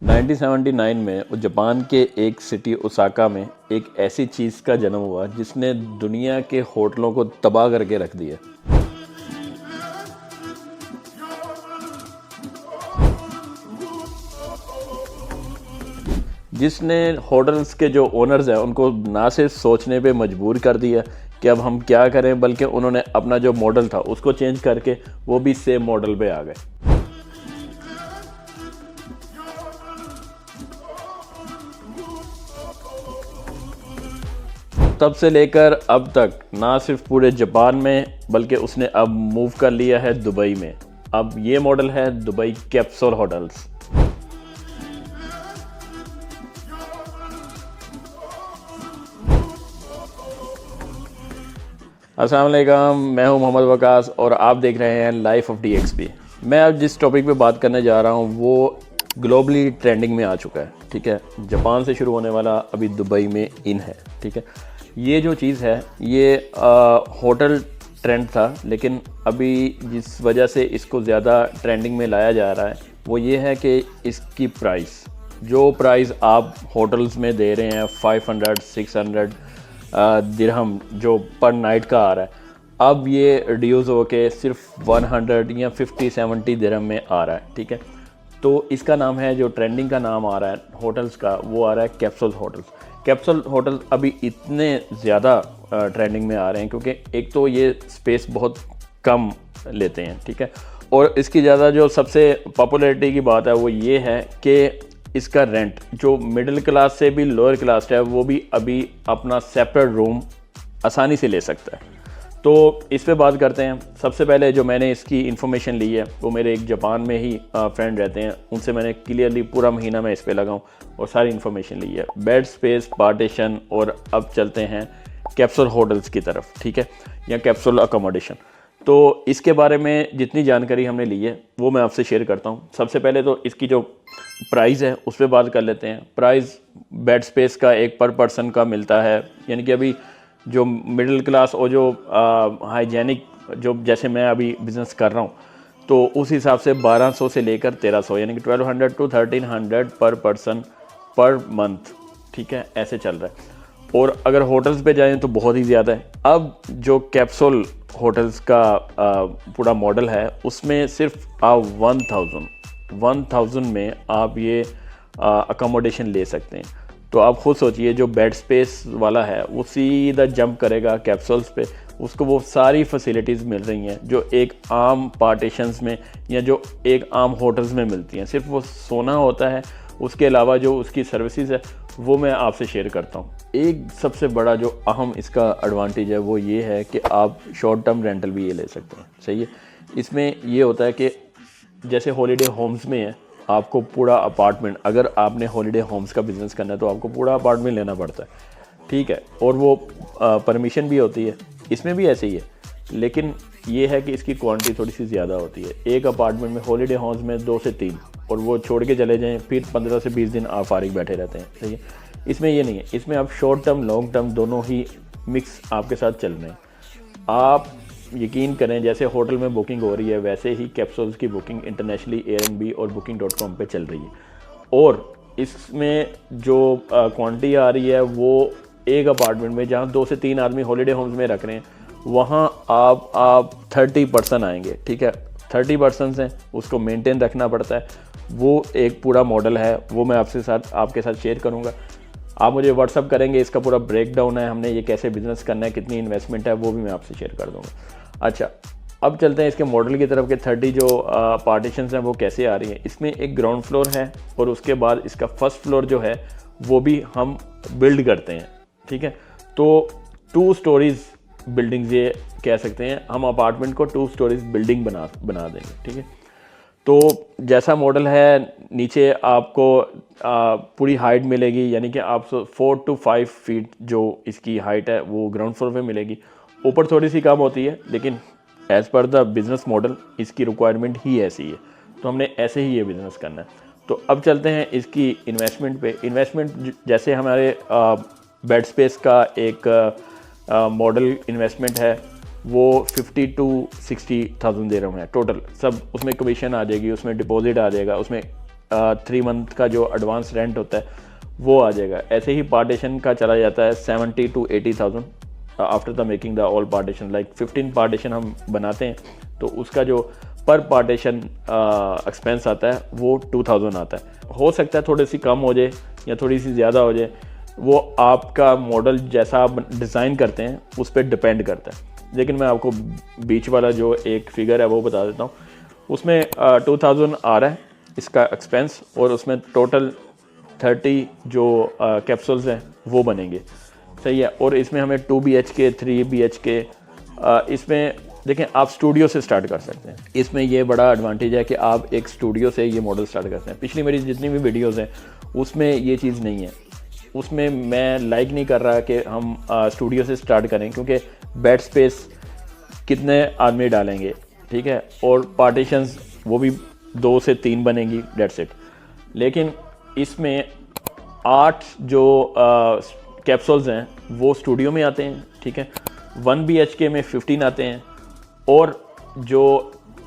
1979 में जापान के एक सिटी ओसाका में एक ऐसी चीज़ का जन्म हुआ जिसने दुनिया के होटलों को तबाह करके रख दिया। जिसने होटल्स के जो ओनर्स हैं उनको ना सिर्फ सोचने पे मजबूर कर दिया कि अब हम क्या करें, बल्कि उन्होंने अपना जो मॉडल था उसको चेंज करके वो भी सेम मॉडल पे आ गए। तब से लेकर अब तक ना सिर्फ पूरे जापान में बल्कि उसने अब मूव कर लिया है दुबई में। अब ये मॉडल है दुबई कैप्सूल होटल्स। अस्सलाम वालेकुम, मैं हूं मोहम्मद वकास और आप देख रहे हैं लाइफ ऑफ DXP। मैं अब जिस टॉपिक पे बात करने जा रहा हूं वो ग्लोबली ट्रेंडिंग में आ चुका है। ठीक है, जापान से शुरू होने वाला अभी दुबई में इन है। ठीक है, ये जो चीज़ है ये होटल ट्रेंड था, लेकिन अभी जिस वजह से इसको ज़्यादा ट्रेंडिंग में लाया जा रहा है वो ये है कि इसकी प्राइस, जो प्राइस आप होटल्स में दे रहे हैं 500-600 दिरहम जो पर नाइट का आ रहा है, अब ये रिड्यूस होके सिर्फ 100 या 50-70 दिरहम में आ रहा है। ठीक है, तो इसका नाम है, जो ट्रेंडिंग का नाम आ रहा है होटल्स का, वो आ रहा है कैप्सूल होटल्स। कैप्सूल होटल अभी इतने ज़्यादा ट्रेंडिंग में आ रहे हैं क्योंकि एक तो ये स्पेस बहुत कम लेते हैं। ठीक है, और इसकी ज़्यादा जो सबसे पॉपुलैरिटी की बात है वो ये है कि इसका रेंट जो मिडिल क्लास से भी लोअर क्लास है वो भी अभी अपना सेपरेट रूम आसानी से ले सकता है। तो इस पे बात करते हैं। सबसे पहले जो मैंने इसकी इन्फॉर्मेशन ली है वो मेरे एक जापान में ही फ्रेंड रहते हैं, उनसे मैंने क्लियरली पूरा महीना मैं इस पे लगाऊं और सारी इन्फॉर्मेशन ली है, बेड स्पेस, पार्टीशन। और अब चलते हैं कैप्सूल होटल्स की तरफ। ठीक है, या कैप्सूल अकोमोडेशन। तो इसके बारे में जितनी जानकारी हमने ली है वो मैं आपसे शेयर करता हूँ। सबसे पहले तो इसकी जो प्राइस है उस पर बात कर लेते हैं। प्राइस बेड स्पेस का एक पर पर्सन का मिलता है, यानी कि अभी जो मिडिल क्लास और जो हाइजेनिक, जो जैसे मैं अभी बिज़नेस कर रहा हूँ, तो उस हिसाब से 1200 से लेकर 1300 यानी कि 1200 to 1300 पर पर्सन पर मंथ। ठीक है, ऐसे चल रहा है। और अगर होटल्स पे जाएं तो बहुत ही ज़्यादा है। अब जो कैप्सूल होटल्स का पूरा मॉडल है उसमें सिर्फ आप 1000 में आप ये अकोमोडेशन ले सकते हैं। तो आप खुद सोचिए, जो बेड स्पेस वाला है वो सीधा जंप करेगा कैप्सूल्स पे, उसको वो सारी फैसिलिटीज़ मिल रही हैं जो एक आम पार्टीशंस में या जो एक आम होटल्स में मिलती हैं। सिर्फ वो सोना होता है, उसके अलावा जो उसकी सर्विसेज है वो मैं आपसे शेयर करता हूँ। एक सबसे बड़ा जो अहम इसका एडवांटेज है वो ये है कि आप शॉर्ट टर्म रेंटल भी ये ले सकते हैं। सही है, इसमें ये होता है कि जैसे हॉलीडे होम्स में है, आपको पूरा अपार्टमेंट, अगर आपने हॉलीडे होम्स का बिज़नेस करना है तो आपको पूरा अपार्टमेंट लेना पड़ता है। ठीक है, और वो परमिशन भी होती है। इसमें भी ऐसे ही है, लेकिन ये है कि इसकी क्वांटिटी थोड़ी सी ज़्यादा होती है। एक अपार्टमेंट में हॉलीडे होम्स में 2 से 3, और वो छोड़ के चले जाएँ फिर 15 से 20 दिन आप फारिग बैठे रहते हैं। सही है, इसमें ये नहीं है। इसमें आप शॉर्ट टर्म लॉन्ग टर्म दोनों ही मिक्स आपके साथ चल रहे हैं। आप यकीन करें, जैसे होटल में बुकिंग हो रही है वैसे ही कैप्सूल्स की बुकिंग इंटरनेशनली Airbnb और booking.com पे चल रही है। और इसमें जो क्वांटिटी आ रही है वो एक अपार्टमेंट में जहाँ 2 से 3 आदमी हॉलीडे होम्स में रख रहे हैं, वहाँ आप 30 पर्सन आएंगे। ठीक है, 30 पर्सन हैं, उसको मेंटेन रखना पड़ता है। वो एक पूरा मॉडल है, वो मैं आपके साथ शेयर करूँगा। आप मुझे व्हाट्सअप करेंगे, इसका पूरा ब्रेक डाउन है, हमने ये कैसे बिज़नेस करना है, कितनी इन्वेस्टमेंट है, वो भी मैं आपसे शेयर कर दूँगा। अच्छा, अब चलते हैं इसके मॉडल की तरफ के 30 जो पार्टीशंस हैं वो कैसे आ रही हैं। इसमें एक ग्राउंड फ्लोर है और उसके बाद इसका फर्स्ट फ्लोर जो है वो भी हम बिल्ड करते हैं। ठीक है, तो 2 स्टोरीज़ बिल्डिंग्स ये कह सकते हैं, हम अपार्टमेंट को 2 स्टोरीज़ बिल्डिंग बना देंगे। ठीक है, तो जैसा मॉडल है, नीचे आपको पूरी हाइट मिलेगी, यानी कि आप 4 to 5 फीट जो इसकी हाइट है वो ग्राउंड फ्लोर पे मिलेगी। ऊपर थोड़ी सी कम होती है, लेकिन as per the business model इसकी रिक्वायरमेंट ही ऐसी है, तो हमने ऐसे ही ये बिज़नेस करना है। तो अब चलते हैं इसकी इन्वेस्टमेंट पे। इन्वेस्टमेंट जैसे हमारे बेड स्पेस का एक मॉडल इन्वेस्टमेंट है वो 50 to 60,000 दिरहम है टोटल। सब उसमें कमीशन आ जाएगी, उसमें डिपॉजिट आ जाएगा, उसमें 3 मंथ का जो एडवांस रेंट होता है वो आ जाएगा। ऐसे ही पार्टीशन का चला जाता है 70 to 80,000 after the making the all partition. Like 15 partition हम बनाते हैं तो उसका जो पर पार्टीशन एक्सपेंस आता है वो 2000 आता है। हो सकता है थोड़ी सी कम हो जाए या थोड़ी सी ज़्यादा हो जाए, वो आपका मॉडल जैसा आप डिज़ाइन करते हैं उस पर डिपेंड करता है। लेकिन मैं आपको बीच वाला जो एक फिगर है वो बता देता हूँ। उसमें 2000 आ रहा है इसका एक्सपेंस, और उसमें टोटल 30 जो कैप्सूल्स हैं वो बनेंगे, सही है। और इसमें हमें 2 BHK 3 BHK इसमें देखें आप स्टूडियो से स्टार्ट कर सकते हैं। इसमें ये बड़ा एडवांटेज है कि आप एक स्टूडियो से ये मॉडल स्टार्ट करते हैं। पिछली मेरी जितनी भी वीडियोज़ हैं उसमें ये चीज़ नहीं है, उसमें मैं लाइक नहीं कर रहा कि हम स्टूडियो से स्टार्ट करें, क्योंकि बेड स्पेस कितने आदमी डालेंगे, ठीक है, और पार्टीशंस वो भी 2 से 3 बनेंगी, डेट्स इट। लेकिन इसमें 8 जो कैप्सूल्स हैं वो स्टूडियो में आते हैं, ठीक है। 1 BHK में 15 आते हैं और जो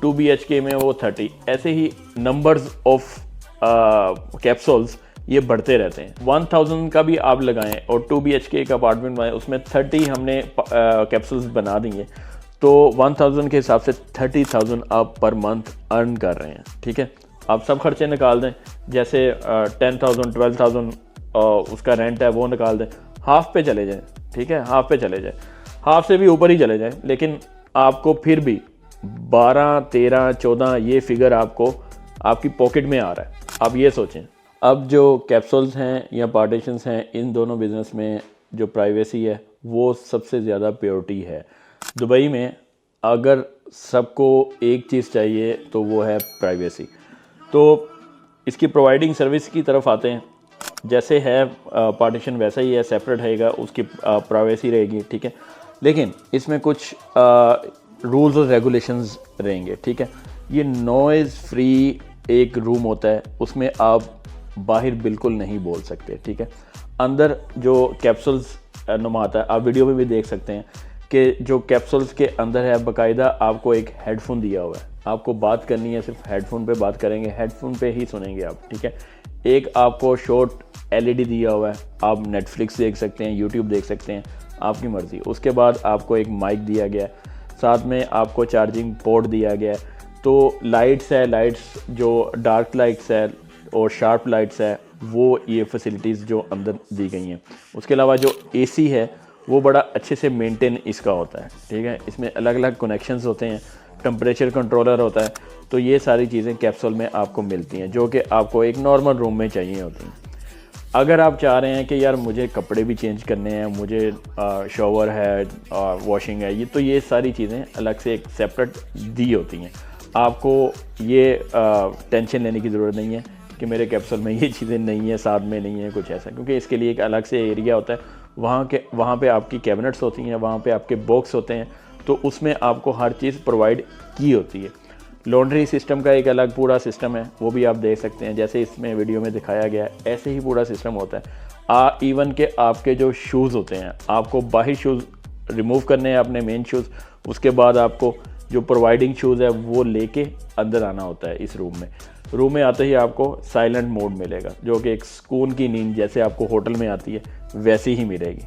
2 BHK में वो 30। ऐसे ही नंबर्स ऑफ कैप्सूल्स ये बढ़ते रहते हैं। 1000 का भी आप लगाएं और 2 BHK का अपार्टमेंट बनाएं, उसमें 30 हमने कैप्सूल्स बना दिए, तो 1000 के हिसाब से 30,000 आप पर मंथ अर्न कर रहे हैं, ठीक है। आप सब खर्चे निकाल दें, जैसे 10,000 12,000 उसका रेंट है वो निकाल दें, हाफ पे चले जाएं, ठीक है, हाफ पे चले जाएं, हाफ से भी ऊपर ही चले जाएं, लेकिन आपको फिर भी 12 13 14 ये फिगर आपको आपकी पॉकेट में आ रहा है। आप ये सोचें। अब जो कैप्सूल्स हैं या पार्टीशंस हैं, इन दोनों बिज़नेस में जो प्राइवेसी है वो सबसे ज़्यादा प्योरिटी है। दुबई में अगर सबको एक चीज़ चाहिए तो वो है प्राइवेसी। तो इसकी प्रोवाइडिंग सर्विस की तरफ आते हैं। जैसे है पार्टीशन वैसा ही है, सेपरेट रहेगा, उसकी प्राइवेसी रहेगी, ठीक है। लेकिन इसमें कुछ रूल्स और रेगुलेशंस रहेंगे, ठीक है। ये नॉइज़ फ्री एक रूम होता है, उसमें आप बाहर बिल्कुल नहीं बोल सकते, ठीक है। अंदर जो कैप्सूल्स नुमाता है, आप वीडियो में भी देख सकते हैं कि जो कैप्सूल्स के अंदर है बाकायदा आपको एक हेडफोन दिया हुआ है। आपको बात करनी है सिर्फ हेडफोन पे बात करेंगे, हेडफोन पे ही सुनेंगे आप, ठीक है। एक आपको शॉर्ट LED दिया हुआ है, आप नेटफ्लिक्स देख सकते हैं, यूट्यूब देख सकते हैं, आपकी मर्ज़ी। उसके बाद आपको एक माइक दिया गया है, साथ में आपको चार्जिंग पोर्ट दिया गया है। तो लाइट्स है, लाइट्स जो डार्क लाइट्स है और शार्प लाइट्स है, वो ये फैसिलिटीज़ जो अंदर दी गई हैं। उसके अलावा जो AC है वो बड़ा अच्छे से मेंटेन इसका होता है, ठीक है। इसमें अलग अलग कनेक्शंस होते हैं, टेम्परेचर कंट्रोलर होता है। तो ये सारी चीज़ें कैप्सूल में आपको मिलती हैं जो कि आपको एक नॉर्मल रूम में चाहिए होती हैं। अगर आप चाह रहे हैं कि यार मुझे कपड़े भी चेंज करने हैं, मुझे शॉवर है, वॉशिंग है, ये तो ये सारी चीज़ें अलग से एक सेपरेट दी होती हैं। आपको ये टेंशन लेने की ज़रूरत नहीं है कि मेरे कैप्सूल में ये चीज़ें नहीं है, साथ में नहीं है कुछ ऐसा, क्योंकि इसके लिए एक अलग से एरिया होता है। वहाँ पे आपकी कैबिनेट्स होती हैं, वहाँ पे आपके बॉक्स होते हैं, तो उसमें आपको हर चीज़ प्रोवाइड की होती है। लॉन्ड्री सिस्टम का एक अलग पूरा सिस्टम है, वो भी आप देख सकते हैं, जैसे इसमें वीडियो में दिखाया गया है ऐसे ही पूरा सिस्टम होता है। इवन के आपके जो शूज़ होते हैं, आपको बाहर शूज़ रिमूव करने हैं अपने मेन शूज़, उसके बाद आपको जो प्रोवाइडिंग शूज़ है वो लेके अंदर आना होता है इस रूम में। रूम में आते ही आपको साइलेंट मोड मिलेगा, जो कि एक सुकून की नींद जैसे आपको होटल में आती है वैसी ही मिलेगी।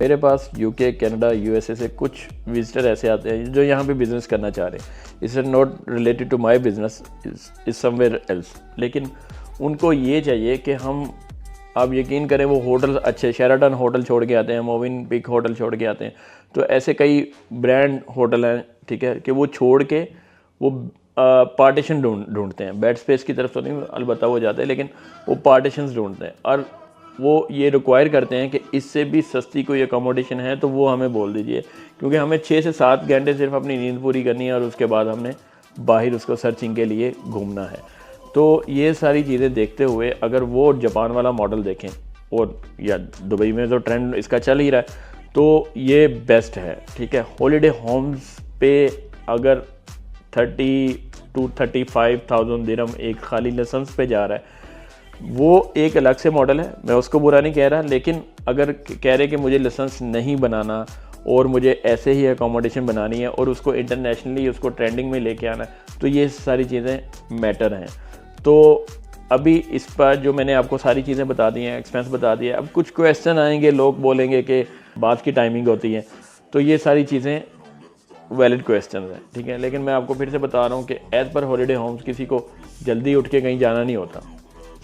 मेरे पास UK, कनाडा, USA से कुछ विजिटर ऐसे आते हैं जो यहाँ पे बिज़नेस करना चाह रहे हैं। It's not related to my business, is somewhere else. लेकिन उनको ये चाहिए कि हम, आप यकीन करें, वो होटल अच्छे शेराटन होटल छोड़ के आते हैं, मोविन पिक होटल छोड़ के आते हैं। तो ऐसे कई ब्रांड होटल हैं, ठीक है, कि वो छोड़ के वो पार्टीशन ढूंढते हैं। बेड स्पेस की तरफ तो नहीं अलबत्ता वो जाते हैं, लेकिन वो पार्टीशंस ढूंढते हैं और वो ये रिक्वायर करते हैं कि इससे भी सस्ती कोई अकोमोडेशन है तो वो हमें बोल दीजिए, क्योंकि हमें 6 से 7 घंटे सिर्फ अपनी नींद पूरी करनी है और उसके बाद हमने बाहर उसको सर्चिंग के लिए घूमना है। तो ये सारी चीज़ें देखते हुए अगर वो जापान वाला मॉडल देखें, और या दुबई में तो ट्रेंड इसका चल ही रहा है, तो ये बेस्ट है, ठीक है। हॉलीडे होम्स पे अगर 30 to 35,000 दिरहम एक खाली लाइसेंस पे जा रहा है, वो एक अलग से मॉडल है, मैं उसको बुरा नहीं कह रहा। लेकिन अगर कह रहे कि मुझे लाइसेंस नहीं बनाना और मुझे ऐसे ही अकोमोडेशन बनानी है और उसको इंटरनेशनली उसको ट्रेंडिंग में लेके आना है, तो ये सारी चीज़ें मैटर हैं। तो अभी इस पर जो मैंने आपको सारी चीज़ें बता दी हैं, एक्सपेंस बता दिया, अब कुछ क्वेश्चन आएंगे, लोग बोलेंगे कि बात की टाइमिंग होती है, तो ये सारी चीज़ें वैलिड क्वेश्चन हैं, ठीक है। लेकिन मैं आपको फिर से बता रहा हूँ कि एज़ पर हॉलीडे होम्स किसी को जल्दी उठ के कहीं जाना नहीं होता,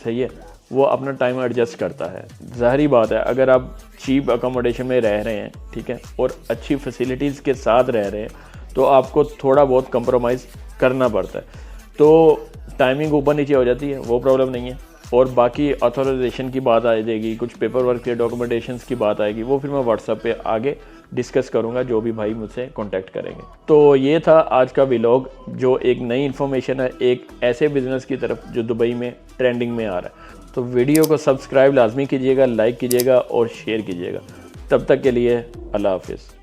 सही है, वो अपना टाइम एडजस्ट करता है। ज़ाहिरी बात है, अगर आप चीप अकोमोडेशन में रह रहे हैं, ठीक है, और अच्छी फैसिलिटीज़ के साथ रह रहे हैं, तो आपको थोड़ा बहुत कंप्रोमाइज़ करना पड़ता है। तो टाइमिंग ऊपर नीचे हो जाती है, वो प्रॉब्लम नहीं है। और बाकी ऑथराइजेशन की बात आ जाएगी, कुछ पेपर वर्क के डॉक्यूमेंटेशंस की बात आएगी, वो फिर मैं व्हाट्सएप पे आगे डिस्कस करूंगा, जो भी भाई मुझसे कांटेक्ट करेंगे। तो ये था आज का व्लॉग, जो एक नई इन्फॉर्मेशन है एक ऐसे बिज़नेस की तरफ जो दुबई में ट्रेंडिंग में आ रहा है। तो वीडियो को सब्सक्राइब लाजमी कीजिएगा, लाइक कीजिएगा और शेयर कीजिएगा। तब तक के लिए अल्लाह हाफिज़।